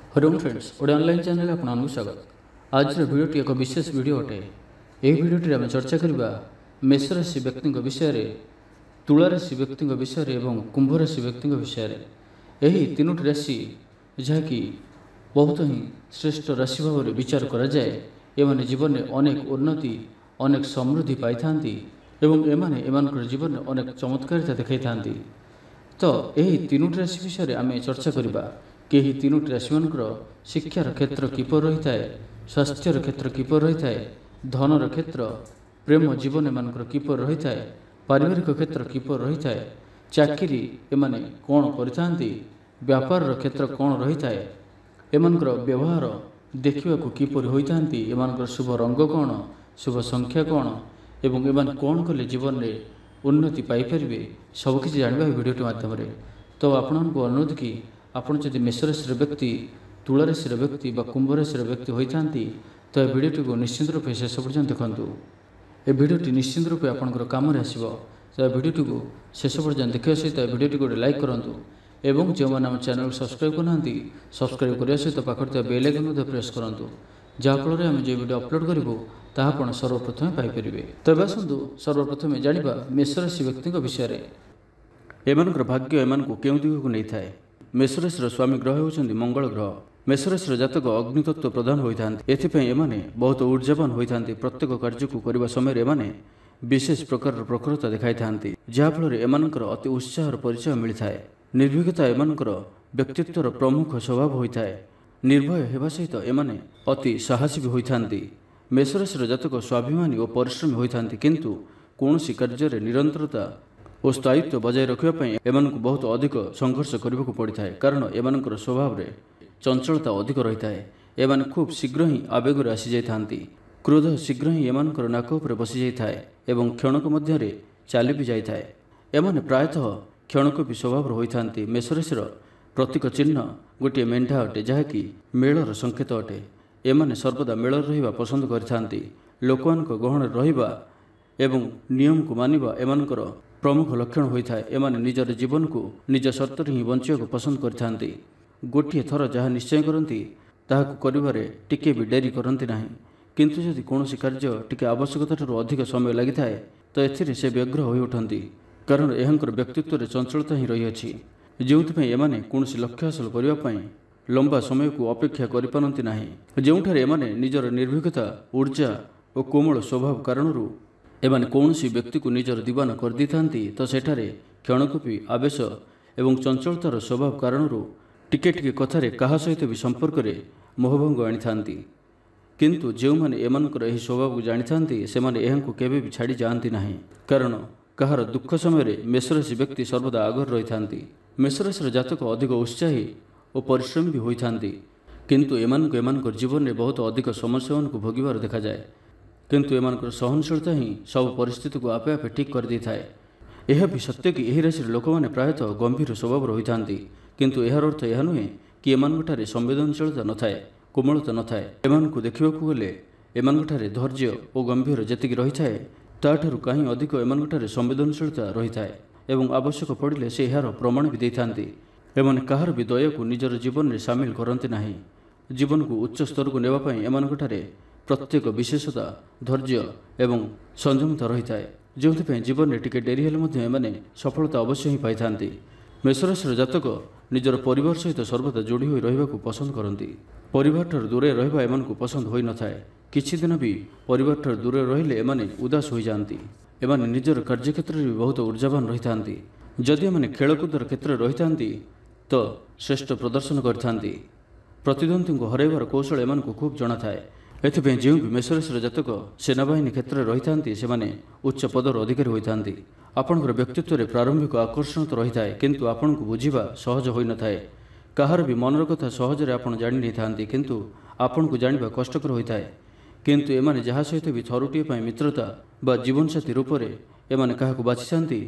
Hariom friends ओडे online channel आपको स्वागत। आज भिडियोटी एक विशेष वीडियो अटे। यह भिडियोटी आम चर्चा करवा मेष राशि व्यक्ति विषय, तुला राशि व्यक्ति विषय और कुंभ राशि व्यक्ति विषय। यही तीनोटी राशि जहाँकि बहुत ही श्रेष्ठ राशि भाव में विचार कराए। एमाने जीवन में अनेक उन्नति अनेक समृद्धि पाई था एमाने जीवन में अनेक चमत्कारिता देखा था। तो यही तीनोटी राशि विषय आम चर्चा करवा कि तीनोटी राशि मानकर शिक्षार क्षेत्र किपर रही है, स्वास्थ्यर क्षेत्र किपर रही है, धनर क्षेत्र प्रेम जीवन एमानकर किपर रही है, पारिवारिक क्षेत्र किपर रही है, चाकरी एमाने कौन करिथांती, व्यापार क्षेत्र कौन रही है, एमानकर व्यवहार देखा किपर होइथांती, एमानकर शुभ रंग कौन, शुभ संख्या कौन एवं एमान कौन कले जीवन में उन्नति पाइपर सबकि जानवा भिडियोटी मध्यम। तो आपको अनुरोध कि आपड़ जदि मेष राशि व्यक्ति, तुला राशि व्यक्ति बा कुंभ राशि व्यक्ति होता तो यह भिडियोटी को निश्चित रूपे शेष पर्यटन देखूँ। यह भिडियोटी निश्चित रूपे आपंकर कम आसो। तो यह भिडियोटी को शेष पर्यटन देखा सहित भिडियोटी गोटे लाइक करूँ एवं जो मैंने आम चैनल सब्सक्राइब करना सब्सक्राइब करने सहित पाखे बेल आइकन प्रेस करूँ, जहाँफल आम जो भिडियो अपलोड करूँ तापण सर्वप्रथम पाइपर। तब आसतु सर्वप्रथम जाना मेष राशि व्यक्ति विषय। एमानकर भाग्य एमान केउं दिग को नहीं थाए। मेष राशि स्वामी ग्रह होउछन्ति मंगल ग्रह। मेष राशि जातक अग्नितत्व प्रधान होइथान्ति। एथिपई एमाने बहुत ऊर्जावान होइथान्ति। प्रत्येक कार्य को करबा समय एमाने विशेष प्रकार प्रखरता देखाई थान्ति, जहाँफल एमानकर अति उत्साहर परिचय मिलिथाए। निर्भीकता एमानकर व्यक्तित्वर प्रमुख स्वभाव होइथाए। निर्भय हेबा सहित एमाने अति साहसी भी होइथान्ति। मेष राशि जातक स्वाभिमानी और परिश्रमी होइथान्ति, किंतु कौनसी कार्य निरंतरता और स्थायित्व बजाय रखापी एमानकु बहुत अधिक संघर्ष करने को पड़ता है, कारण एमानकर स्वभाव में चंचलता अधिक रही है। एमाने खूब शीघ्र ही आवेग आसी जाती। क्रोध शीघ्र ही एमानकर नाक उपर बसी जाए एवं क्षणक मध्य चली भी जाए। एमाने प्रायतः क्षणक भी स्वभाव होता। मेष राशि प्रतीक चिन्ह गोटे मेढा अटे, जहाँकि मेलर संकेत अटे। एमाने सर्वदा मेलर रहिबा पसंद करथांती। लोकमानक गहन रहिबा एवं नियम को मानिबा एमानकर प्रमुख लक्षण होता है। एमाने निजर जीवन को निज शर्त ही बंचा पसंद करथांती। गोटे थर जहाँ निश्चय करती ताहाकु करिबारे टिके भी डेरी करती ना, किंतु जदि कौनसी कार्य टिके आवश्यकता अधिक समय लगी थाए तो एथिरे से व्यग्र हो उठती, कारण एहांकर व्यक्तित्व में चंचलता ही रही अछि, जोंथिपई एमाने कौनसी लक्ष्य हासिल करने लंबा समय को अपेक्षा करिपारंती नाही। जोंठारे एमाने निजर निर्भीकता ऊर्जा और कोमल स्वभाव कारणरू एमाने कौनसी व्यक्ति को निजर दीवाना कर दी थांती, तो सेठारे क्षणकूपी आवेश एवं चंचलतार स्वभाव कारणरू टिके टिके कथारे कहा सहित भी संपर्क में मोहभंग आनी थांती। किंतु जो माने एमानकर एही स्वभाव को जानी थांती सेमाने एहांकु केबे भी छाड़ी जाआंती नाही, कारण कहार दुख समय मेष राशि व्यक्ति सर्वदा आगर रही थांती। मेष राशि जातक अधिक उत्साही और परिश्रमी भी होइथांती, किंतु एमानकर जीवन में बहुत अधिक समस्या को भोगिबार देखा जाए। किंतु एमानकर सहनशीलता ही सब परिस्थिति को आपे आपे ठीक कर दी थाए। यह भी सत्य कि यही राशि लोक मैंने प्रायतः गंभीर स्वभाव रही था, किंतु यार अर्थ यह नुहे कि एमानठारे संवेदनशीलता न थाए, कोमलता न थाए। एमानकु देखिबाकु गले एमानठारे धैर्य और गंभीर जेतिकी रही थाए ताठारु कहीं अधिक एमानठारे संवेदनशीलता रही थाए एवं आवश्यक पड़िले से यार प्रमाण भी देइथांती। एमाने कहार भी दया को निजर जीवन में सामिल करते नाही। जीवन को उच्च स्तर को नेबा पई एमानठारे प्रत्येक विशेषता धैर्य एवं संयमता रही है, जो जीवन में टिके डेरी हेले एमाने सफलता अवश्य ही पाई थांती। मेष राशि जातक निजर परिवार सहित सर्वदा जोड़ी होई रहिबाकु पसंद करती। परिवार ठार दूरे रहिबा एमानकु पसंद होई न थाए। किछि दिन भी परिवार ठार दूरे रहिले एमाने उदास होई जांती। एमाने निजर कार्यक्षेत्र में बहुत ऊर्जावान रही थांती। जदि एमाने खेलकूदर क्षेत्र रही थांती तो श्रेष्ठ प्रदर्शन करथांती। प्रतिद्वंदी को हरैबार कौशल एमानकु खूब जଣା थाए। एथिपई जो भी मेष राशि जातक सेनाबाहिनी क्षेत्र में रही थांती सेमाने उच्च पदर अधिकारी होइथांती। आपणकर व्यक्तित्व में प्रारंभिक आकर्षण तो रही है, किंतु आपण को बुझीबा सहज होई न थाए। कहार भी मनर कथा सहजरे आपण जानि नै थांती, किंतु आपण को जानिबा कष्टकर होई थाए। किंतु एमाने जहा सहित भी थरुटिए पई मित्रता बा जीवनसाथी रूप में एमाने काहाकु बाछिथांती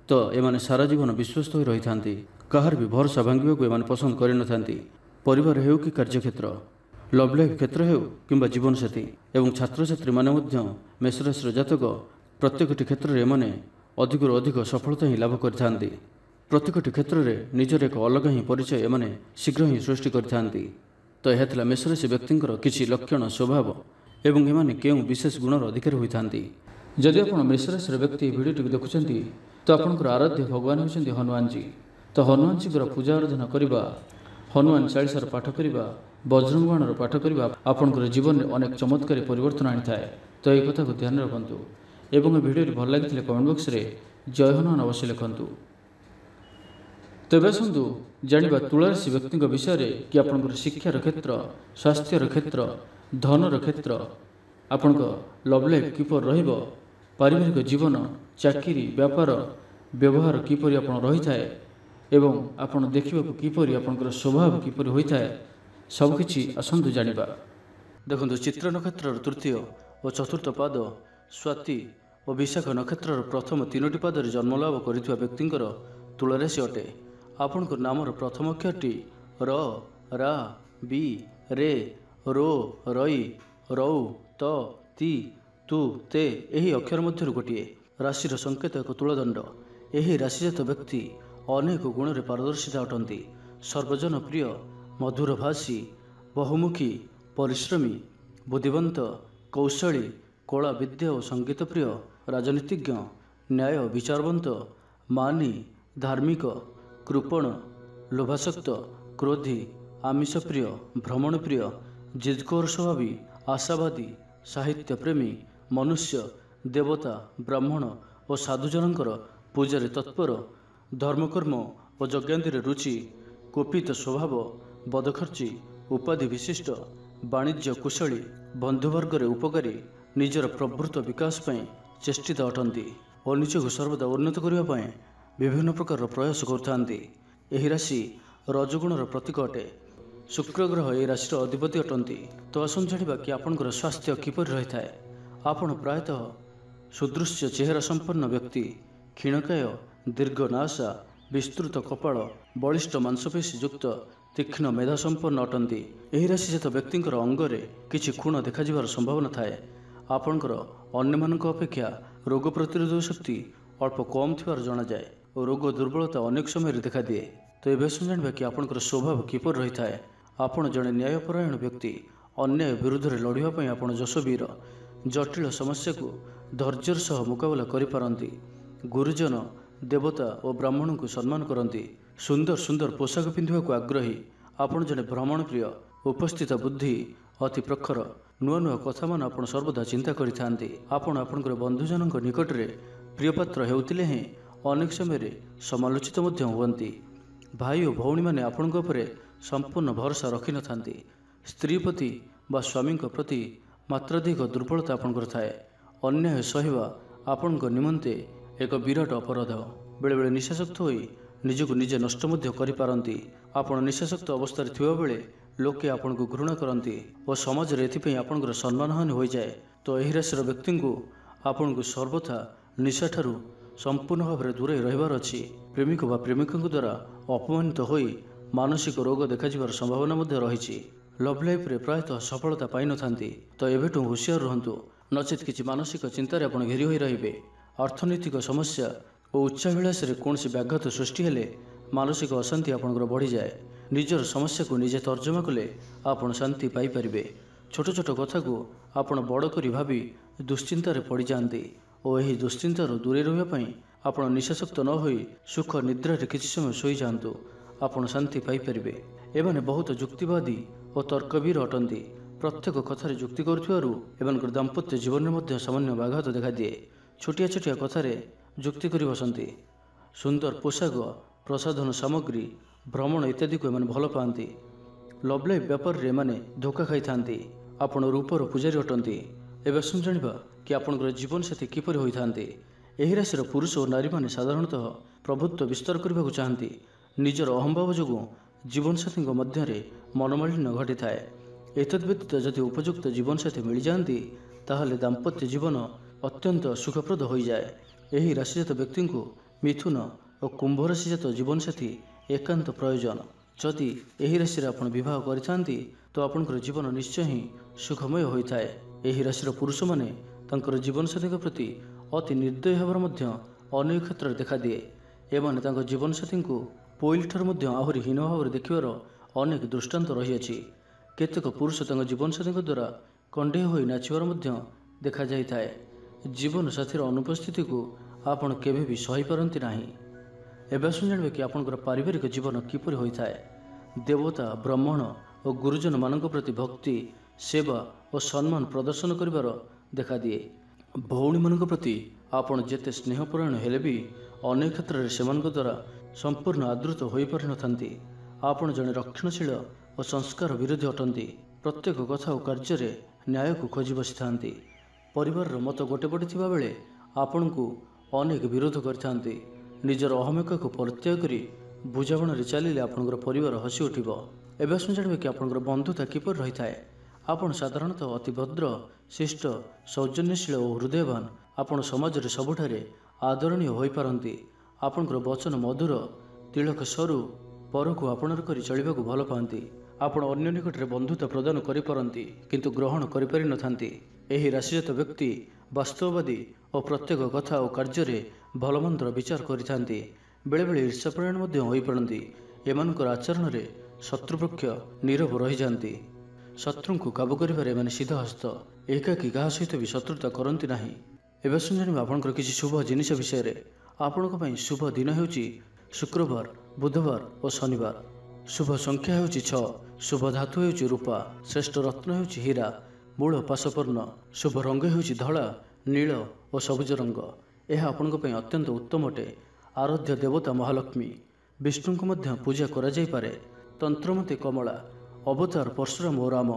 तो एमाने सारा जीवन विश्वस्त होई रही थांती। कहार भी भरोसा भांगिबाकु एमाने पसंद करि न थांती। परिवार हेउ कि कार्यक्षेत्र, लव लाइफ क्षेत्र हेउ किंबा जीवनसाथी एवं छात्र छात्री माने मध्य मेष राशि जातक प्रत्येकटी क्षेत्र में एमाने अधिक अधिक सफलता ही लाभ करथांती। प्रत्येकटी क्षेत्र में निजर एक अलग ही परिचय एमाने शीघ्र ही सृष्टि करथांती। ତ ଏହା ଥିଲା ମେଷ ରାଶି ବ୍ୟକ୍ତିଙ୍କର କିଛି ଲକ୍ଷଣ ସ୍ୱଭାବ ଏବଂ ଏମାନେ କେଉଁ ବିଶେଷ ଗୁଣର ଅଧିକାରୀ ହୋଇଥାନ୍ତି। ଯଦି ଆପଣ ମେଷ ରାଶିର ବ୍ୟକ୍ତି ଏହି ଭିଡ଼ିଓଟିକୁ ଦେଖୁଛନ୍ତି ତ ଆପଣଙ୍କର ଆରାଧ୍ୟ ଭଗବାନ ହେଉଛନ୍ତି ହନୁମାନଜୀ। ତ ହନୁମାନଜୀଙ୍କର ପୂଜା ଆରାଧନା କରିବା, ହନୁମାନ ଚାଳିଶାର ପାଠ କରିବା, ବଜରଙ୍ଗ ବାଣର ପାଠ କରିବା ଆପଣଙ୍କର ଜୀବନରେ ଅନେକ ଚମତ୍କାରୀ ପରିବର୍ତ୍ତନ ଆଣିଥାଏ। ତ ଏହି କଥାକୁ ଧ୍ୟାନ ରଖନ୍ତୁ ଏବଂ ଏ ଭିଡ଼ିଓଟି ଭଲ ଲାଗିଥିଲେ କମେଣ୍ଟ ବକ୍ସରେ ଜୟ ହନୁମାନ ଅବଶ୍ୟ ଲେଖନ୍ତୁ। ତେବେ ଆସନ୍ତୁ ଜାଣିବା ତୁଳାରାଶି ବ୍ୟକ୍ତିଙ୍କ ବିଷୟରେ କି ଆପଣଙ୍କର ଶିକ୍ଷାର କ୍ଷେତ୍ର, ସ୍ୱାସ୍ଥ୍ୟର କ୍ଷେତ୍ର, ଧନର କ୍ଷେତ୍ର, ଆପଣଙ୍କ ଲଭ୍ ଲାଇଫ୍ କିପରି ରହିବ, ପାରିବାରିକ ଜୀବନ, ଚାକିରି, ବ୍ୟାପାର, ବ୍ୟବହାର କିପରି ଆପଣ ରହିଥାଏ ଏବଂ ଆପଣ ଦେଖିବାକୁ କିପରି ଆପଣଙ୍କର ସ୍ୱଭାବ କିପରି ହୋଇଥାଏ, ସବୁକିଛି ଆସନ୍ତୁ ଜାଣିବା। ଦେଖନ୍ତୁ, ଚିତ୍ର ନକ୍ଷତ୍ରର ତୃତୀୟ ଓ ଚତୁର୍ଥ ପାଦ, ସ୍ୱାତି ଓ ବିଶାଖ ନକ୍ଷତ୍ରର ପ୍ରଥମ 3ଟି ପାଦରେ ଜନ୍ମଲାଭ କରିଥିବା ବ୍ୟକ୍ତିଙ୍କର ତୁଳାରାଶି ଅଟେ। ଆପଣଙ୍କ ନାମର ପ୍ରଥମ ଅକ୍ଷରଟି ର, ରା, ବି, ରେ, ରୋ, ରଇ, ରଉ, ତ, ତି, ତୁ, ତେ ଏହି ଅକ୍ଷର ମଧ୍ୟରୁ ଗୋଟିଏ। ରାଶିର ସଂକେତ ଏକ ତୁଳଦଣ୍ଡ। ଏହି ରାଶିଜାତ ବ୍ୟକ୍ତି ଅନେକ ଗୁଣରେ ପାରଦର୍ଶିତା ଅଟନ୍ତି। ସର୍ବଜନ ପ୍ରିୟ, ମଧୁର ଭାଷୀ, ବହୁମୁଖୀ, ପରିଶ୍ରମୀ, ବୁଦ୍ଧିବନ୍ତ, କୌଶଳୀ, କଳା ବିଦ୍ୟା ଓ ସଙ୍ଗୀତ ପ୍ରିୟ, ରାଜନୀତିଜ୍ଞ, ନ୍ୟାୟ ବିଚାରବନ୍ତ, ମାନି, ଧାର୍ମିକ, କୃପଣ, ଲୋଭାସକ୍ତ, କ୍ରୋଧୀ, ଆମିଷପ୍ରିୟ, ଭ୍ରମଣପ୍ରିୟ, ଜିଦଖୋର ସ୍ୱଭାବୀ, ଆଶାବାଦୀ, ସାହିତ୍ୟପ୍ରେମୀ, ମନୁଷ୍ୟ, ଦେବତା, ବ୍ରାହ୍ମଣ ଓ ସାଧୁଜନଙ୍କର ପୂଜାରେ ତତ୍ପର, ଧର୍ମକର୍ମ ଓ ଯଜ୍ଞାଦିରେ ରୁଚି, କୁପିତ ସ୍ୱଭାବ, ବଦଖର୍ଚ୍ଚୀ, ଉପାଧି ବିଶିଷ୍ଟ, ବାଣିଜ୍ୟ କୁଶଳୀ, ବନ୍ଧୁବର୍ଗରେ ଉପକାରୀ, ନିଜର ପ୍ରଭୃତ ବିକାଶ ପାଇଁ ଚେଷ୍ଟିତ ଅଟନ୍ତି ଓ ନିଜକୁ ସର୍ବଦା ଉନ୍ନତ କରିବା ପାଇଁ ବିଭିନ୍ନ ପ୍ରକାରର ପ୍ରୟାସ କରୁଥାନ୍ତି। ଏହି ରାଶି ରଜଗୁଣର ପ୍ରତୀକ ଅଟେ। ଶୁକ୍ର ଗ୍ରହ ଏହି ରାଶିର ଅଧିପତି ଅଟନ୍ତି। ତ ଆସନ୍ତୁ ଜାଣିବା କି ଆପଣଙ୍କର ସ୍ୱାସ୍ଥ୍ୟ କିପରି ରହିଥାଏ। ଆପଣ ପ୍ରାୟତଃ ସୁଦୃଶ୍ୟ ଚେହେରା ସମ୍ପନ୍ନ ବ୍ୟକ୍ତି, କ୍ଷୀଣକାୟ, ଦୀର୍ଘ ନାସା, ବିସ୍ତୃତ କପାଳ, ବଳିଷ୍ଠ ମାଂସପେଶୀ ଯୁକ୍ତ, ତୀକ୍ଷ୍ଣ ମେଧା ସମ୍ପନ୍ନ ଅଟନ୍ତି। ଏହି ରାଶିଜାତ ବ୍ୟକ୍ତିଙ୍କର ଅଙ୍ଗରେ କିଛି ଖୁଣ ଦେଖାଯିବାର ସମ୍ଭାବନା ଥାଏ। ଆପଣଙ୍କର ଅନ୍ୟମାନଙ୍କ ଅପେକ୍ଷା ରୋଗ ପ୍ରତିରୋଧକ ଶକ୍ତି ଅଳ୍ପ କମ୍ ଥିବାର ଜଣାଯାଏ ଓ ରୋଗ ଦୁର୍ବଳତା ଅନେକ ସମୟରେ ଦେଖାଦିଏ। ତ ଏବେ ଆସନ୍ତୁ ଜାଣିବା କି ଆପଣଙ୍କର ସ୍ୱଭାବ କିପରି ରହିଥାଏ। ଆପଣ ଜଣେ ନ୍ୟାୟପରାୟଣ ବ୍ୟକ୍ତି। ଅନ୍ୟାୟ ବିରୁଦ୍ଧରେ ଲଢ଼ିବା ପାଇଁ ଆପଣ ଯଶବୀର। ଜଟିଳ ସମସ୍ୟାକୁ ଧୈର୍ଯ୍ୟର ସହ ମୁକାବିଲା କରିପାରନ୍ତି। ଗୁରୁଜନ, ଦେବତା ଓ ବ୍ରାହ୍ମଣଙ୍କୁ ସମ୍ମାନ କରନ୍ତି। ସୁନ୍ଦର ସୁନ୍ଦର ପୋଷାକ ପିନ୍ଧିବାକୁ ଆଗ୍ରହୀ। ଆପଣ ଜଣେ ଭ୍ରମଣପ୍ରିୟ। ଉପସ୍ଥିତ ବୁଦ୍ଧି ଅତି ପ୍ରଖର। ନୂଆ ନୂଆ କଥାମାନ ଆପଣ ସର୍ବଦା ଚିନ୍ତା କରିଥାନ୍ତି। ଆପଣ ଆପଣଙ୍କର ବନ୍ଧୁଜନଙ୍କ ନିକଟରେ ପ୍ରିୟପାତ୍ର ହେଉଥିଲେ ହେଁ ଅନେକ ସମୟରେ ସମାଲୋଚିତ ମଧ୍ୟ ହୁଅନ୍ତି। ଭାଇ ଓ ଭଉଣୀମାନେ ଆପଣଙ୍କ ଉପରେ ସମ୍ପୂର୍ଣ୍ଣ ଭରସା ରଖିନଥାନ୍ତି। ସ୍ତ୍ରୀ ପ୍ରତି ବା ସ୍ୱାମୀଙ୍କ ପ୍ରତି ମାତ୍ରାଧିକ ଦୁର୍ବଳତା ଆପଣଙ୍କର ଥାଏ। ଅନ୍ୟାୟ ସହିବା ଆପଣଙ୍କ ନିମନ୍ତେ ଏକ ବିରାଟ ଅପରାଧ। ବେଳେବେଳେ ନିଶାସକ୍ତ ହୋଇ ନିଜକୁ ନିଜେ ନଷ୍ଟ ମଧ୍ୟ କରିପାରନ୍ତି। ଆପଣ ନିଶାସକ୍ତ ଅବସ୍ଥାରେ ଥିବାବେଳେ ଲୋକେ ଆପଣଙ୍କୁ ଘୃଣା କରନ୍ତି ଓ ସମାଜରେ ଏଥିପାଇଁ ଆପଣଙ୍କର ସମ୍ମାନହାନି ହୋଇଯାଏ। ତ ଏହି ରାଶିର ବ୍ୟକ୍ତିଙ୍କୁ ଆପଣଙ୍କୁ ସର୍ବଥା ନିଶାଠାରୁ ସମ୍ପୂର୍ଣ୍ଣ ଭାବରେ ଦୂରେଇ ରହିବାର ଅଛି। ପ୍ରେମିକ ବା ପ୍ରେମିକଙ୍କ ଦ୍ୱାରା ଅପମାନିତ ହୋଇ ମାନସିକ ରୋଗ ଦେଖାଯିବାର ସମ୍ଭାବନା ମଧ୍ୟ ରହିଛି। ଲଭ୍ ଲାଇଫ୍ରେ ପ୍ରାୟତଃ ସଫଳତା ପାଇନଥାନ୍ତି। ତ ଏବେଠୁ ହୁସିଆର ରୁହନ୍ତୁ, ନଚେତ୍ କିଛି ମାନସିକ ଚିନ୍ତାରେ ଆପଣ ଘେରି ହୋଇ ରହିବେ। ଅର୍ଥନୈତିକ ସମସ୍ୟା ଓ ଉଚ୍ଚାଭିଳାଷରେ କୌଣସି ବ୍ୟାଘାତ ସୃଷ୍ଟି ହେଲେ ମାନସିକ ଅଶାନ୍ତି ଆପଣଙ୍କର ବଢ଼ିଯାଏ। ନିଜର ସମସ୍ୟାକୁ ନିଜେ ତର୍ଜମା କଲେ ଆପଣ ଶାନ୍ତି ପାଇପାରିବେ। ଛୋଟ ଛୋଟ କଥାକୁ ଆପଣ ବଡ଼ କରି ଭାବି ଦୁଶ୍ଚିନ୍ତାରେ ପଡ଼ିଯାଆନ୍ତି ଓ ଏହି ଦୁଶ୍ଚିନ୍ତାରୁ ଦୂରେଇ ରହିବା ପାଇଁ ଆପଣ ନିଶାସକ୍ତ ନ ହୋଇ ସୁଖ ନିଦ୍ରାରେ କିଛି ସମୟ ଶୋଇଯାଆନ୍ତୁ। ଆପଣ ଶାନ୍ତି ପାଇପାରିବେ। ଏମାନେ ବହୁତ ଯୁକ୍ତିବାଦୀ ଓ ତର୍କବୀର ଅଟନ୍ତି। ପ୍ରତ୍ୟେକ କଥାରେ ଯୁକ୍ତି କରୁଥିବାରୁ ଏମାନଙ୍କର ଦାମ୍ପତ୍ୟ ଜୀବନରେ ମଧ୍ୟ ସାମାନ୍ୟ ବ୍ୟାଘାତ ଦେଖାଦିଏ। ଛୋଟିଆ ଛୋଟିଆ କଥାରେ ଯୁକ୍ତି କରି ବସନ୍ତି। ସୁନ୍ଦର ପୋଷାକ, ପ୍ରସାଧନ ସାମଗ୍ରୀ, ଭ୍ରମଣ ଇତ୍ୟାଦିକୁ ଏମାନେ ଭଲ ପାଆନ୍ତି। ଲଭ୍ ଲାଇଫ୍ ବ୍ୟାପାରରେ ଏମାନେ ଧୋକା ଖାଇଥାନ୍ତି। ଆପଣ ରୂପର ପୂଜାରୀ ଅଟନ୍ତି। ଏବେ ଆସନ୍ତୁ ଜାଣିବା କି ଆପଣଙ୍କର ଜୀବନସାଥୀ କିପରି ହୋଇଥାନ୍ତି। ଏହି ରାଶିର ପୁରୁଷ ଓ ନାରୀମାନେ ସାଧାରଣତଃ ପ୍ରଭୁତ୍ୱ ବିସ୍ତାର କରିବାକୁ ଚାହାନ୍ତି। ନିଜର ଅହମ୍ଭାବ ଯୋଗୁଁ ଜୀବନସାଥୀଙ୍କ ମଧ୍ୟରେ ମନୋମାଳିନ୍ୟ ଘଟିଥାଏ। ଏତଦ୍‌ବ୍ୟତୀତ ଯଦି ଉପଯୁକ୍ତ ଜୀବନସାଥୀ ମିଳିଯାଆନ୍ତି ତାହେଲେ ଦାମ୍ପତ୍ୟ ଜୀବନ ଅତ୍ୟନ୍ତ ସୁଖପ୍ରଦ ହୋଇଯାଏ। ଏହି ରାଶିଜାତ ବ୍ୟକ୍ତିଙ୍କୁ ମିଥୁନ ଓ କୁମ୍ଭ ରାଶିଜାତ ଜୀବନସାଥୀ ଏକାନ୍ତ ପ୍ରୟୋଜନ। ଯଦି ଏହି ରାଶିରେ ଆପଣ ବିବାହ କରିଥାନ୍ତି ତ ଆପଣଙ୍କର ଜୀବନ ନିଶ୍ଚୟ ହିଁ ସୁଖମୟ ହୋଇଥାଏ। ଏହି ରାଶିର ପୁରୁଷମାନେ ତାଙ୍କର ଜୀବନସାଥୀଙ୍କ ପ୍ରତି ଅତି ନିର୍ଦ୍ଦୟ ହେବାର ମଧ୍ୟ ଅନେକ କ୍ଷେତ୍ରରେ ଦେଖାଦିଏ। ଏମାନେ ତାଙ୍କ ଜୀବନସାଥୀଙ୍କୁ ପୋଇଲିଠାରୁ ମଧ୍ୟ ଆହୁରି ହୀନ ଭାବରେ ଦେଖିବାର ଅନେକ ଦୃଷ୍ଟାନ୍ତ ରହିଅଛି। କେତେକ ପୁରୁଷ ତାଙ୍କ ଜୀବନସାଥୀଙ୍କ ଦ୍ୱାରା କଣ୍ଢେଇ ହୋଇ ନାଚିବାର ମଧ୍ୟ ଦେଖାଯାଇଥାଏ। ଜୀବନସାଥୀର ଅନୁପସ୍ଥିତିକୁ ଆପଣ କେବେ ବି ସହିପାରନ୍ତି ନାହିଁ। ଏବେ ଆସନ୍ତୁ ଜାଣିବେ କି ଆପଣଙ୍କର ପାରିବାରିକ ଜୀବନ କିପରି ହୋଇଥାଏ। ଦେବତା, ବ୍ରାହ୍ମଣ ଓ ଗୁରୁଜନମାନଙ୍କ ପ୍ରତି ଭକ୍ତି, ସେବା ଓ ସମ୍ମାନ ପ୍ରଦର୍ଶନ କରିବାର ଦେଖାଦିଏ। ଭଉଣୀମାନଙ୍କ ପ୍ରତି ଆପଣ ଯେତେ ସ୍ନେହପରାୟଣ ହେଲେ ବି ଅନେକ କ୍ଷେତ୍ରରେ ସେମାନଙ୍କ ଦ୍ୱାରା ସମ୍ପୂର୍ଣ୍ଣ ଆଦୃତ ହୋଇପାରିନଥାନ୍ତି। ଆପଣ ଜଣେ ରକ୍ଷଣଶୀଳ ଓ ସଂସ୍କାର ବିରୋଧୀ ଅଟନ୍ତି। ପ୍ରତ୍ୟେକ କଥା ଓ କାର୍ଯ୍ୟରେ ନ୍ୟାୟକୁ ଖୋଜି ବସିଥାନ୍ତି। ପରିବାରର ମତ ଗୋଟେ ପଟେ ଥିବାବେଳେ ଆପଣଙ୍କୁ ଅନେକ ବିରୋଧ କରିଥାନ୍ତି। ନିଜର ଅହମିକାକୁ ପରିତ୍ୟାଗ କରି ବୁଝାମଣାରେ ଚାଲିଲେ ଆପଣଙ୍କର ପରିବାର ହସି ଉଠିବ। ଏବେ ଆସନ୍ତୁ ଜାଣିବେ କି ଆପଣଙ୍କର ବନ୍ଧୁତା କିପରି ରହିଥାଏ। ଆପଣ ସାଧାରଣତଃ ଅତି ଭଦ୍ର, ଶିଷ୍ଟ, ସୌଜନ୍ୟଶୀଳ ଓ ହୃଦୟବାନ। ଆପଣ ସମାଜରେ ସବୁଠାରେ ଆଦରଣୀୟ ହୋଇପାରନ୍ତି। ଆପଣଙ୍କର ବଚନ ମଧୁର, ତିଳକ ସରୁ, ପରକୁ ଆପଣାର କରି ଚଳିବାକୁ ଭଲ ପାଆନ୍ତି। ଆପଣ ଅନ୍ୟ ନିକଟରେ ବନ୍ଧୁତା ପ୍ରଦାନ କରିପାରନ୍ତି କିନ୍ତୁ ଗ୍ରହଣ କରିପାରିନଥାନ୍ତି। ଏହି ରାଶିଜାତ ବ୍ୟକ୍ତି ବାସ୍ତବବାଦୀ ଓ ପ୍ରତ୍ୟେକ କଥା ଓ କାର୍ଯ୍ୟରେ ଭଲମନ୍ଦର ବିଚାର କରିଥାନ୍ତି। ବେଳେବେଳେ ଈର୍ଷାପରାୟଣ ମଧ୍ୟ ହୋଇପଡ଼ନ୍ତି। ଏମାନଙ୍କର ଆଚରଣରେ ଶତ୍ରୁପକ୍ଷ ନୀରବ ରହିଯାଆନ୍ତି। ଶତ୍ରୁଙ୍କୁ କାବୁ କରିବାରେ ଏମାନେ ସିଦ୍ଧହସ୍ତ। ଏକାକୀ କାହା ସହିତ ବି ଶତ୍ରୁତା କରନ୍ତି ନାହିଁ। ଏବେ ଆସନ୍ତୁ ଜାଣିବା ଆପଣଙ୍କର କିଛି ଶୁଭ ଜିନିଷ ବିଷୟରେ। ଆପଣଙ୍କ ପାଇଁ ଶୁଭ ଦିନ ହେଉଛି ଶୁକ୍ରବାର, ବୁଧବାର ଓ ଶନିବାର। ଶୁଭ ସଂଖ୍ୟା ହେଉଛି 6। ଶୁଭ ଧାତୁ ହେଉଛି ରୂପା। ଶ୍ରେଷ୍ଠ ରତ୍ନ ହେଉଛି ହୀରା। ମୂଳ ପାଶପୂର୍ଣ୍ଣ। ଶୁଭ ରଙ୍ଗ ହେଉଛି ଧଳା, ନୀଳ ଓ ସବୁଜ ରଙ୍ଗ। ଏହା ଆପଣଙ୍କ ପାଇଁ ଅତ୍ୟନ୍ତ ଉତ୍ତମ ଅଟେ। ଆରାଧ୍ୟ ଦେବତା ମହାଲକ୍ଷ୍ମୀ। ବିଷ୍ଣୁଙ୍କୁ ମଧ୍ୟ ପୂଜା କରାଯାଇପାରେ। ତନ୍ତ୍ରମତୀ କମଳା। ଅବତାର ପରଶୁରାମ ଓ ରାମ।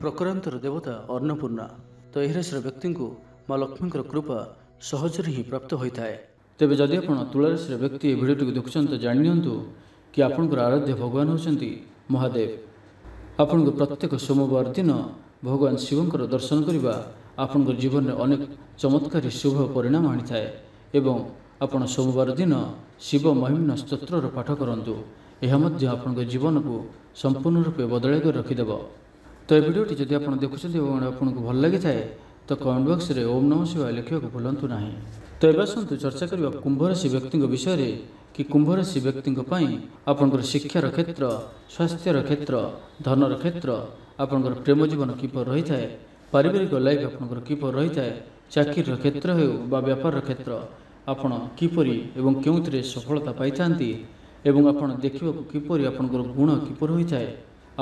ପ୍ରକାରାନ୍ତର ଦେବତା ଅନ୍ନପୂର୍ଣ୍ଣା। ତ ଏହି ରାଶିର ବ୍ୟକ୍ତିଙ୍କୁ ମା ଲକ୍ଷ୍ମୀଙ୍କର କୃପା ସହଜରେ ହିଁ ପ୍ରାପ୍ତ ହୋଇଥାଏ। ତେବେ ଯଦି ଆପଣ ତୁଳା ରାଶିର ବ୍ୟକ୍ତି ଏହି ଭିଡ଼ିଓଟିକୁ ଦେଖୁଛନ୍ତି ତ ଜାଣିନିଅନ୍ତୁ କି ଆପଣଙ୍କର ଆରାଧ୍ୟ ଭଗବାନ ହେଉଛନ୍ତି ମହାଦେବ। ଆପଣଙ୍କ ପ୍ରତ୍ୟେକ ସୋମବାର ଦିନ ଭଗବାନ ଶିବଙ୍କର ଦର୍ଶନ କରିବା ଆପଣଙ୍କ ଜୀବନରେ ଅନେକ ଚମତ୍କାରୀ ଶୁଭ ପରିଣାମ ଆଣିଥାଏ। ଏବଂ ଆପଣ ସୋମବାର ଦିନ ଶିବ ମହିମ୍ନ ସ୍ତୋତ୍ରର ପାଠ କରନ୍ତୁ। ଏହା ମଧ୍ୟ ଆପଣଙ୍କ ଜୀବନକୁ ସମ୍ପୂର୍ଣ୍ଣ ରୂପେ ବଦଳାଇ କରି ରଖିଦେବ। ତ ଏ ଭିଡ଼ିଓଟି ଯଦି ଆପଣ ଦେଖୁଛନ୍ତି ଏବଂ ଆପଣଙ୍କୁ ଭଲ ଲାଗିଥାଏ ତ କମେଣ୍ଟ ବକ୍ସରେ ଓମ୍ ନମଃ ଶିବାୟ ଲେଖିବାକୁ ଭୁଲନ୍ତୁ ନାହିଁ। ତ ଏବେ ଆସନ୍ତୁ ଚର୍ଚ୍ଚା କରିବା କୁମ୍ଭ ରାଶି ବ୍ୟକ୍ତିଙ୍କ ବିଷୟରେ କି କୁମ୍ଭ ରାଶି ବ୍ୟକ୍ତିଙ୍କ ପାଇଁ ଆପଣଙ୍କର ଶିକ୍ଷାର କ୍ଷେତ୍ର, ସ୍ୱାସ୍ଥ୍ୟର କ୍ଷେତ୍ର, ଧନର କ୍ଷେତ୍ର, ଆପଣଙ୍କର ପ୍ରେମ ଜୀବନ କିପରି ରହିଥାଏ, ପାରିବାରିକ ଲାଇଫ୍ ଆପଣଙ୍କର କିପରି ରହିଥାଏ, ଚାକିରିର କ୍ଷେତ୍ର ହେଉ ବା ବ୍ୟାପାରର କ୍ଷେତ୍ର, ଆପଣ କିପରି ଏବଂ କେଉଁଥିରେ ସଫଳତା ପାଇଥାନ୍ତି ଏବଂ ଆପଣ ଦେଖିବାକୁ କିପରି ଆପଣଙ୍କର ଗୁଣ କିପରି ହୋଇଥାଏ,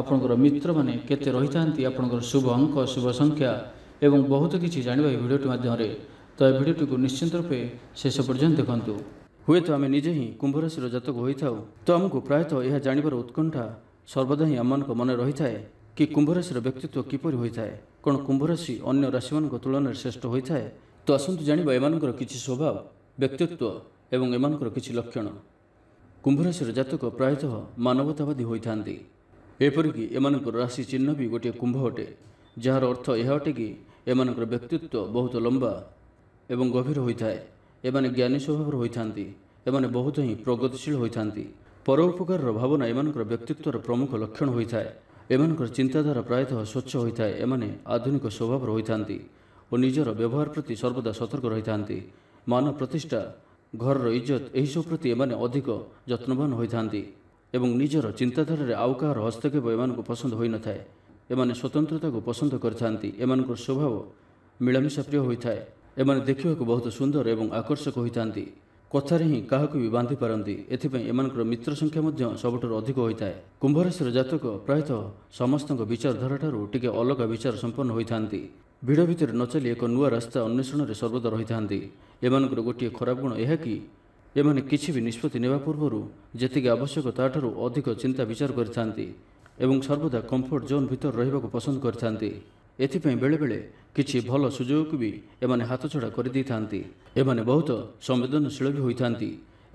ଆପଣଙ୍କର ମିତ୍ରମାନେ କେତେ ରହିଥାନ୍ତି, ଆପଣଙ୍କର ଶୁଭ ଅଙ୍କ, ଶୁଭ ସଂଖ୍ୟା ଏବଂ ବହୁତ କିଛି ଜାଣିବା ଏହି ଭିଡ଼ିଓଟି ମାଧ୍ୟମରେ। ତ ଏ ଭିଡ଼ିଓଟିକୁ ନିଶ୍ଚିନ୍ତ ରୂପେ ଶେଷ ପର୍ଯ୍ୟନ୍ତ ଦେଖନ୍ତୁ। ହୁଏତ ଆମେ ନିଜେ ହିଁ କୁମ୍ଭ ରାଶିର ଜାତକ ହୋଇଥାଉ ତ ଆମକୁ ପ୍ରାୟତଃ ଏହା ଜାଣିବାର ଉତ୍କଣ୍ଠା ସର୍ବଦା ହିଁ ଆମମାନଙ୍କ ମନେ ରହିଥାଏ କି କୁମ୍ଭ ରାଶିର ବ୍ୟକ୍ତିତ୍ୱ କିପରି ହୋଇଥାଏ। କ'ଣ କୁମ୍ଭ ରାଶି ଅନ୍ୟ ରାଶିମାନଙ୍କ ତୁଳନାରେ ଶ୍ରେଷ୍ଠ ହୋଇଥାଏ? ତ ଆସନ୍ତୁ ଜାଣିବା ଏମାନଙ୍କର କିଛି ସ୍ୱଭାବ, ବ୍ୟକ୍ତିତ୍ୱ ଏବଂ ଏମାନଙ୍କର କିଛି ଲକ୍ଷଣ। କୁମ୍ଭ ରାଶିର ଜାତକ ପ୍ରାୟତଃ ମାନବତାବାଦୀ ହୋଇଥାନ୍ତି। ଏପରିକି ଏମାନଙ୍କର ରାଶି ଚିହ୍ନ ବି ଗୋଟିଏ କୁମ୍ଭ ଅଟେ, ଯାହାର ଅର୍ଥ ଏହା ଅଟେ କି ଏମାନଙ୍କର ବ୍ୟକ୍ତିତ୍ୱ ବହୁତ ଲମ୍ବା ଏବଂ ଗଭୀର ହୋଇଥାଏ। ଏମାନେ ଜ୍ଞାନୀ ସ୍ୱଭାବର ହୋଇଥାନ୍ତି। ଏମାନେ ବହୁତ ହିଁ ପ୍ରଗତିଶୀଳ ହୋଇଥାନ୍ତି। ପରୋପକାରର ଭାବନା ଏମାନଙ୍କର ବ୍ୟକ୍ତିତ୍ୱର ପ୍ରମୁଖ ଲକ୍ଷଣ ହୋଇଥାଏ। ଏମାନଙ୍କର ଚିନ୍ତାଧାରା ପ୍ରାୟତଃ ସ୍ୱଚ୍ଛ ହୋଇଥାଏ। ଏମାନେ ଆଧୁନିକ ସ୍ୱଭାବର ହୋଇଥାନ୍ତି ଓ ନିଜର ବ୍ୟବହାର ପ୍ରତି ସର୍ବଦା ସତର୍କ ରହିଥାନ୍ତି। ମାନ ପ୍ରତିଷ୍ଠା, ଘରର ଇଜ୍ଜତ ଏହିସବୁ ପ୍ରତି ଏମାନେ ଅଧିକ ଯତ୍ନବାନ ହୋଇଥାନ୍ତି ଏବଂ ନିଜର ଚିନ୍ତାଧାରାରେ ଆଉ କାହାର ହସ୍ତକ୍ଷେପ ଏମାନଙ୍କୁ ପସନ୍ଦ ହୋଇନଥାଏ। ଏମାନେ ସ୍ୱତନ୍ତ୍ରତାକୁ ପସନ୍ଦ କରିଥାନ୍ତି। ଏମାନଙ୍କର ସ୍ୱଭାବ ମିଳାମିଶା ପ୍ରିୟ ହୋଇଥାଏ। ଏମାନେ ଦେଖିବାକୁ ବହୁତ ସୁନ୍ଦର ଏବଂ ଆକର୍ଷକ ହୋଇଥାନ୍ତି। କଥାରେ ହିଁ କାହାକୁ ବି ବାନ୍ଧି ପାରନ୍ତି। ଏଥିପାଇଁ ଏମାନଙ୍କର ମିତ୍ର ସଂଖ୍ୟା ମଧ୍ୟ ସବୁଠାରୁ ଅଧିକ ହୋଇଥାଏ। କୁମ୍ଭ ରାଶିର ଜାତକ ପ୍ରାୟତଃ ସମସ୍ତଙ୍କ ବିଚାରଧାରାଠାରୁ ଟିକେ ଅଲଗା ବିଚାର ସମ୍ପନ୍ନ ହୋଇଥାନ୍ତି। ଭିଡ଼ ଭିତରେ ନ ଚାଲି ଏକ ନୂଆ ରାସ୍ତା ଅନ୍ୱେଷଣରେ ସର୍ବଦା ରହିଥାନ୍ତି। ଏମାନଙ୍କର ଗୋଟିଏ ଖରାପ ଗୁଣ ଏହା କି ଏମାନେ କିଛି ବି ନିଷ୍ପତ୍ତି ନେବା ପୂର୍ବରୁ ଯେତିକି ଆବଶ୍ୟକ ତାଠାରୁ ଅଧିକ ଚିନ୍ତା ବିଚାର କରିଥାନ୍ତି ଏବଂ ସର୍ବଦା କମ୍ଫର୍ଟ ଜୋନ୍ ଭିତରେ ରହିବାକୁ ପସନ୍ଦ କରିଥାନ୍ତି। ଏଥିପାଇଁ ବେଳେବେଳେ କିଛି ଭଲ ସୁଯୋଗକୁ ବି ଏମାନେ ହାତଛଡ଼ା କରିଦେଇଥାନ୍ତି। ଏମାନେ ବହୁତ ସମ୍ବେଦନଶୀଳ ବି ହୋଇଥାନ୍ତି।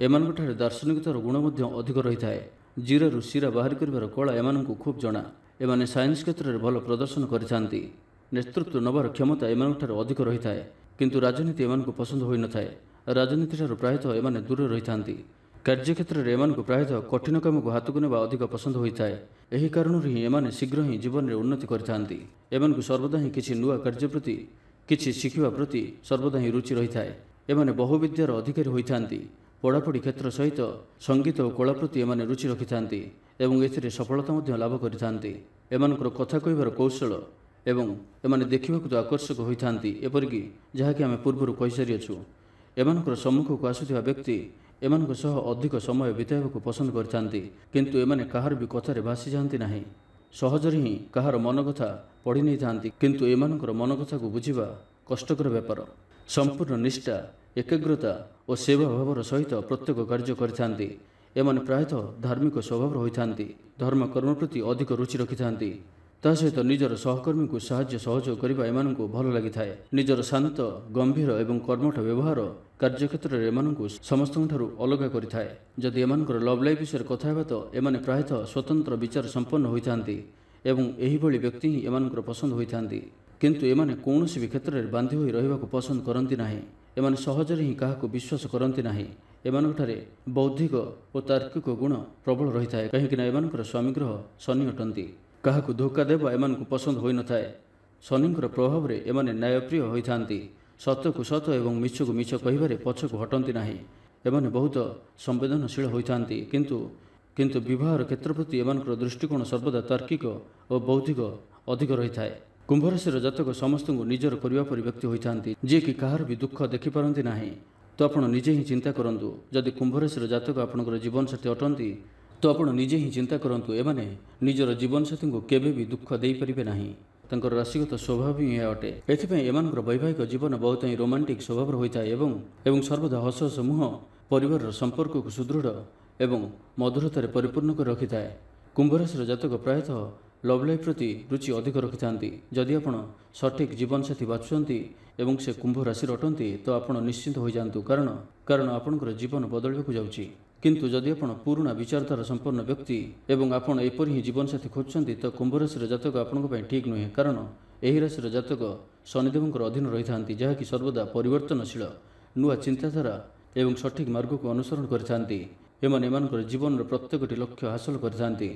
ଏମାନଙ୍କଠାରେ ଦାର୍ଶନିକତାର ଗୁଣ ମଧ୍ୟ ଅଧିକ ରହିଥାଏ। ଜିରାରୁ ଶିରା ବାହାରି କରିବାର କଳା ଏମାନଙ୍କୁ ଖୁବ୍ ଜଣା। ଏମାନେ ସାଇନ୍ସ କ୍ଷେତ୍ରରେ ଭଲ ପ୍ରଦର୍ଶନ କରିଥାନ୍ତି। ନେତୃତ୍ୱ ନେବାର କ୍ଷମତା ଏମାନଙ୍କଠାରେ ଅଧିକ ରହିଥାଏ। କିନ୍ତୁ ରାଜନୀତି ଏମାନଙ୍କୁ ପସନ୍ଦ ହୋଇନଥାଏ। ରାଜନୀତିଠାରୁ ପ୍ରାୟତଃ ଏମାନେ ଦୂରରେ ରହିଥାନ୍ତି। କାର୍ଯ୍ୟକ୍ଷେତ୍ରରେ ଏମାନଙ୍କୁ ପ୍ରାୟତଃ କଠିନ କାମକୁ ହାତକୁ ନେବା ଅଧିକ ପସନ୍ଦ ହୋଇଥାଏ। ଏହି କାରଣରୁ ହିଁ ଏମାନେ ଶୀଘ୍ର ହିଁ ଜୀବନରେ ଉନ୍ନତି କରିଥାନ୍ତି। ଏମାନଙ୍କୁ ସର୍ବଦା ହିଁ କିଛି ନୂଆ କାର୍ଯ୍ୟ ପ୍ରତି, କିଛି ଶିଖିବା ପ୍ରତି ସର୍ବଦା ହିଁ ରୁଚି ରହିଥାଏ। ଏମାନେ ବହୁବିଦ୍ୟାର ଅଧିକାରୀ ହୋଇଥାନ୍ତି। ପଢ଼ାପଢ଼ି କ୍ଷେତ୍ର ସହିତ ସଙ୍ଗୀତ ଓ କଳା ପ୍ରତି ଏମାନେ ରୁଚି ରଖିଥାନ୍ତି ଏବଂ ଏଥିରେ ସଫଳତା ମଧ୍ୟ ଲାଭ କରିଥାନ୍ତି। ଏମାନଙ୍କର କଥା କହିବାର କୌଶଳ ଏବଂ ଏମାନେ ଦେଖିବାକୁ ତ ଆକର୍ଷକ ହୋଇଥାନ୍ତି, ଏପରିକି ଯାହାକି ଆମେ ପୂର୍ବରୁ କହିସାରିଅଛୁ। ଏମାନଙ୍କର ସମ୍ମୁଖକୁ ଆସୁଥିବା ବ୍ୟକ୍ତି ଏମାନଙ୍କ ସହ ଅଧିକ ସମୟ ବିତାଇବାକୁ ପସନ୍ଦ କରିଥାନ୍ତି, କିନ୍ତୁ ଏମାନେ କାହାର ବି କଥାରେ ଭାସିଯାଆନ୍ତି ନାହିଁ। ସହଜରେ ହିଁ କାହାର ମନ କଥା ପଢ଼ି ନେଇଥାନ୍ତି, କିନ୍ତୁ ଏମାନଙ୍କର ମନ କଥାକୁ ବୁଝିବା କଷ୍ଟକର ବ୍ୟାପାର। ସମ୍ପୂର୍ଣ୍ଣ ନିଷ୍ଠା, ଏକାଗ୍ରତା ଓ ସେବା ଭାବର ସହିତ ପ୍ରତ୍ୟେକ କାର୍ଯ୍ୟ କରିଥାନ୍ତି। ଏମାନେ ପ୍ରାୟତଃ ଧାର୍ମିକ ସ୍ୱଭାବର ହୋଇଥାନ୍ତି, ଧର୍ମକର୍ମ ପ୍ରତି ଅଧିକ ରୁଚି ରଖିଥାନ୍ତି। ତା ସହିତ ନିଜର ସହକର୍ମୀଙ୍କୁ ସାହାଯ୍ୟ ସହଯୋଗ କରିବା ଏମାନଙ୍କୁ ଭଲ ଲାଗିଥାଏ। ନିଜର ଶାନ୍ତ, ଗମ୍ଭୀର ଏବଂ କର୍ମଠ ବ୍ୟବହାର କାର୍ଯ୍ୟକ୍ଷେତ୍ରରେ ଏମାନଙ୍କୁ ସମସ୍ତଙ୍କଠାରୁ ଅଲଗା କରିଥାଏ। ଯଦି ଏମାନଙ୍କର ଲଭ୍ ଲାଇଫ୍ ବିଷୟରେ କଥା ହେବା ତ ଏମାନେ ପ୍ରାୟତଃ ସ୍ୱତନ୍ତ୍ର ବିଚାର ସମ୍ପନ୍ନ ହୋଇଥାନ୍ତି ଏବଂ ଏହିଭଳି ବ୍ୟକ୍ତି ହିଁ ଏମାନଙ୍କର ପସନ୍ଦ ହୋଇଥାନ୍ତି। କିନ୍ତୁ ଏମାନେ କୌଣସି ବି କ୍ଷେତ୍ରରେ ବାନ୍ଧି ହୋଇ ରହିବାକୁ ପସନ୍ଦ କରନ୍ତି ନାହିଁ। ଏମାନେ ସହଜରେ ହିଁ କାହାକୁ ବିଶ୍ୱାସ କରନ୍ତି ନାହିଁ। ଏମାନଙ୍କଠାରେ ବୌଦ୍ଧିକ ଓ ତାର୍କିକ ଗୁଣ ପ୍ରବଳ ରହିଥାଏ, କାହିଁକିନା ଏମାନଙ୍କର ସ୍ୱାମୀ ଗ୍ରହ ଶନି ଅଟନ୍ତି। କାହାକୁ ଧୋକା ଦେବା ଏମାନଙ୍କୁ ପସନ୍ଦ ହୋଇନଥାଏ। ଶନିଙ୍କର ପ୍ରଭାବରେ ଏମାନେ ନ୍ୟାୟପ୍ରିୟ ହୋଇଥାନ୍ତି। ସତ୍ୟକୁ ସତ ଏବଂ ମିଛକୁ ମିଛ କହିବାରେ ପଛକୁ ହଟନ୍ତି ନାହିଁ। ଏମାନେ ବହୁତ ସମ୍ବେଦନଶୀଳ ହୋଇଥାନ୍ତି, କିନ୍ତୁ ବିବାହର କ୍ଷେତ୍ର ପ୍ରତି ଏମାନଙ୍କର ଦୃଷ୍ଟିକୋଣ ସର୍ବଦା ତାର୍କିକ ଓ ବୌଦ୍ଧିକ ଅଧିକ ରହିଥାଏ। କୁମ୍ଭ ରାଶିର ଜାତକ ସମସ୍ତଙ୍କୁ ନିଜର କରିବା ପରି ବ୍ୟକ୍ତି ହୋଇଥାନ୍ତି, ଯିଏକି କାହାର ବି ଦୁଃଖ ଦେଖିପାରନ୍ତି ନାହିଁ। ତ ଆପଣ ନିଜେ ହିଁ ଚିନ୍ତା କରନ୍ତୁ, ଯଦି କୁମ୍ଭ ରାଶିର ଜାତକ ଆପଣଙ୍କର ଜୀବନସାଥୀ ଅଟନ୍ତି ତ ଆପଣ ନିଜେ ହିଁ ଚିନ୍ତା କରନ୍ତୁ, ଏମାନେ ନିଜର ଜୀବନସାଥୀଙ୍କୁ କେବେ ବି ଦୁଃଖ ଦେଇପାରିବେ ନାହିଁ। ତାଙ୍କର ରାଶିଗତ ସ୍ୱଭାବ ହିଁ ଏହା ଅଟେ। ଏଥିପାଇଁ ଏମାନଙ୍କର ବୈବାହିକ ଜୀବନ ବହୁତ ହିଁ ରୋମାଣ୍ଟିକ ସ୍ୱଭାବର ହୋଇଥାଏ ଏବଂ ସର୍ବଦା ହସ ହସ ମୁହଁ ପରିବାରର ସମ୍ପର୍କକୁ ସୁଦୃଢ଼ ଏବଂ ମଧୁରତାରେ ପରିପୂର୍ଣ୍ଣ କରି ରଖିଥାଏ। କୁମ୍ଭ ରାଶିର ଜାତକ ପ୍ରାୟତଃ ଲଭ୍ ଲାଇଫ୍ ପ୍ରତି ରୁଚି ଅଧିକ ରଖିଥାନ୍ତି। ଯଦି ଆପଣ ସଠିକ୍ ଜୀବନସାଥୀ ବାଛୁଛନ୍ତି ଏବଂ ସେ କୁମ୍ଭ ରାଶିର ଅଟନ୍ତି ତ ଆପଣ ନିଶ୍ଚିନ୍ତ ହୋଇଯାଆନ୍ତୁ, କାରଣ ଆପଣଙ୍କର ଜୀବନ ବଦଳିବାକୁ ଯାଉଛି। କିନ୍ତୁ ଯଦି ଆପଣ ପୁରୁଣା ବିଚାରଧାରା ସମ୍ପନ୍ନ ବ୍ୟକ୍ତି ଏବଂ ଆପଣ ଏପରି ହିଁ ଜୀବନସାଥୀ ଖୋଜୁଛନ୍ତି ତ କୁମ୍ଭ ରାଶିର ଜାତକ ଆପଣଙ୍କ ପାଇଁ ଠିକ୍ ନୁହେଁ, କାରଣ ଏହି ରାଶିର ଜାତକ ଶନିଦେବଙ୍କର ଅଧୀନ ରହିଥାନ୍ତି, ଯାହାକି ସର୍ବଦା ପରିବର୍ତ୍ତନଶୀଳ, ନୂଆ ଚିନ୍ତାଧାରା ଏବଂ ସଠିକ୍ ମାର୍ଗକୁ ଅନୁସରଣ କରିଥାନ୍ତି। ଏମାନେ ଏମାନଙ୍କର ଜୀବନର ପ୍ରତ୍ୟେକଟି ଲକ୍ଷ୍ୟ ହାସଲ କରିଥାନ୍ତି।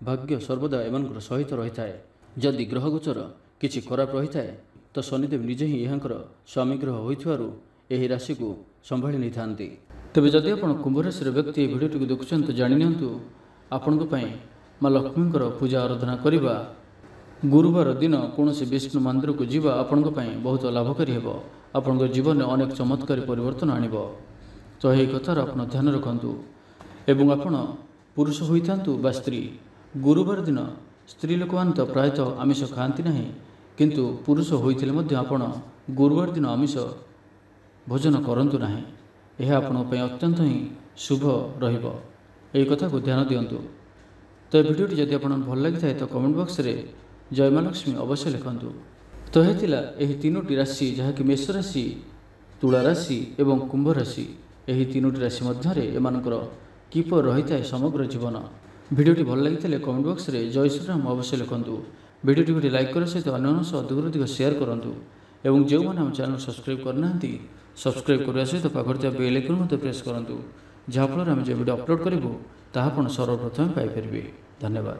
ଭାଗ୍ୟ ସର୍ବଦା ଏମାନଙ୍କର ସହିତ ରହିଥାଏ। ଯଦି ଗ୍ରହଗୋଚର କିଛି ଖରାପ ରହିଥାଏ ତ ଶନିଦେବ ନିଜେ ହିଁ ଏହାଙ୍କର ସ୍ୱାମୀ ଗ୍ରହ ହୋଇଥିବାରୁ ଏହି ରାଶିକୁ ସମ୍ଭାଳି ନେଇଥାନ୍ତି। ତେବେ ଯଦି ଆପଣ କୁମ୍ଭ ରାଶିର ବ୍ୟକ୍ତି ଏହି ଭିଡ଼ିଓଟିକୁ ଦେଖୁଛନ୍ତି ତ ଜାଣିନିଅନ୍ତୁ, ଆପଣଙ୍କ ପାଇଁ ମା ଲକ୍ଷ୍ମୀଙ୍କର ପୂଜା ଆରାଧନା କରିବା, ଗୁରୁବାର ଦିନ କୌଣସି ବିଷ୍ଣୁ ମନ୍ଦିରକୁ ଯିବା ଆପଣଙ୍କ ପାଇଁ ବହୁତ ଲାଭକାରୀ ହେବ। ଆପଣଙ୍କ ଜୀବନରେ ଅନେକ ଚମତ୍କାରୀ ପରିବର୍ତ୍ତନ ଆଣିବ। ତ ଏହି କଥାର ଆପଣ ଧ୍ୟାନ ରଖନ୍ତୁ। ଏବଂ ଆପଣ ପୁରୁଷ ହୋଇଥାନ୍ତୁ ବା ସ୍ତ୍ରୀ, ଗୁରୁବାର ଦିନ ସ୍ତ୍ରୀ ଲୋକମାନେ ତ ପ୍ରାୟତଃ ଆମିଷ ଖାଆନ୍ତି ନାହିଁ, କିନ୍ତୁ ପୁରୁଷ ହୋଇଥିଲେ ମଧ୍ୟ ଆପଣ ଗୁରୁବାର ଦିନ ଆମିଷ ଭୋଜନ କରନ୍ତୁ ନାହିଁ। ଏହା ଆପଣଙ୍କ ପାଇଁ ଅତ୍ୟନ୍ତ ହିଁ ଶୁଭ ରହିବ। ଏହି କଥାକୁ ଧ୍ୟାନ ଦିଅନ୍ତୁ। ତ ଏ ଭିଡ଼ିଓଟି ଯଦି ଆପଣଙ୍କୁ ଭଲ ଲାଗିଥାଏ ତ କମେଣ୍ଟ ବକ୍ସରେ ଜୟ ମା ଲକ୍ଷ୍ମୀ ଅବଶ୍ୟ ଲେଖନ୍ତୁ। ତ ହେଇଥିଲା ଏହି ତିନୋଟି ରାଶି, ଯାହାକି ମେଷ ରାଶି, ତୁଳା ରାଶି ଏବଂ କୁମ୍ଭ ରାଶି। ଏହି ତିନୋଟି ରାଶି ମଧ୍ୟରେ ଏମାନଙ୍କର କିପରି ରହିଥାଏ ସମଗ୍ର ଜୀବନ। ଭିଡ଼ିଓଟି ଭଲ ଲାଗିଥିଲେ କମେଣ୍ଟ ବକ୍ସରେ ଜୟ ଶ୍ରୀରାମ ଅବଶ୍ୟ ଲେଖନ୍ତୁ। ଭିଡ଼ିଓଟି ଗୋଟିଏ ଲାଇକ୍ କରିବା ସହିତ ଅନ୍ୟମାନଙ୍କ ସହ ଅଧିକରୁ ଅଧିକ ସେୟାର କରନ୍ତୁ ଏବଂ ଯେଉଁମାନେ ଆମ ଚ୍ୟାନେଲ୍ ସବସ୍କ୍ରାଇବ୍ କରିନାହାନ୍ତି ସବସ୍କ୍ରାଇବ୍ କରିବା ସହିତ ପାଖରେ ଥିବା ବେଲ୍ ଆଇକନ୍ ମଧ୍ୟ ପ୍ରେସ୍ କରନ୍ତୁ, ଯାହାଫଳରେ ଆମେ ଯେଉଁ ଭିଡ଼ିଓ ଅପଲୋଡ଼ କରିବୁ ତାହା ଆପଣ ସର୍ବପ୍ରଥମେ ପାଇପାରିବେ। ଧନ୍ୟବାଦ।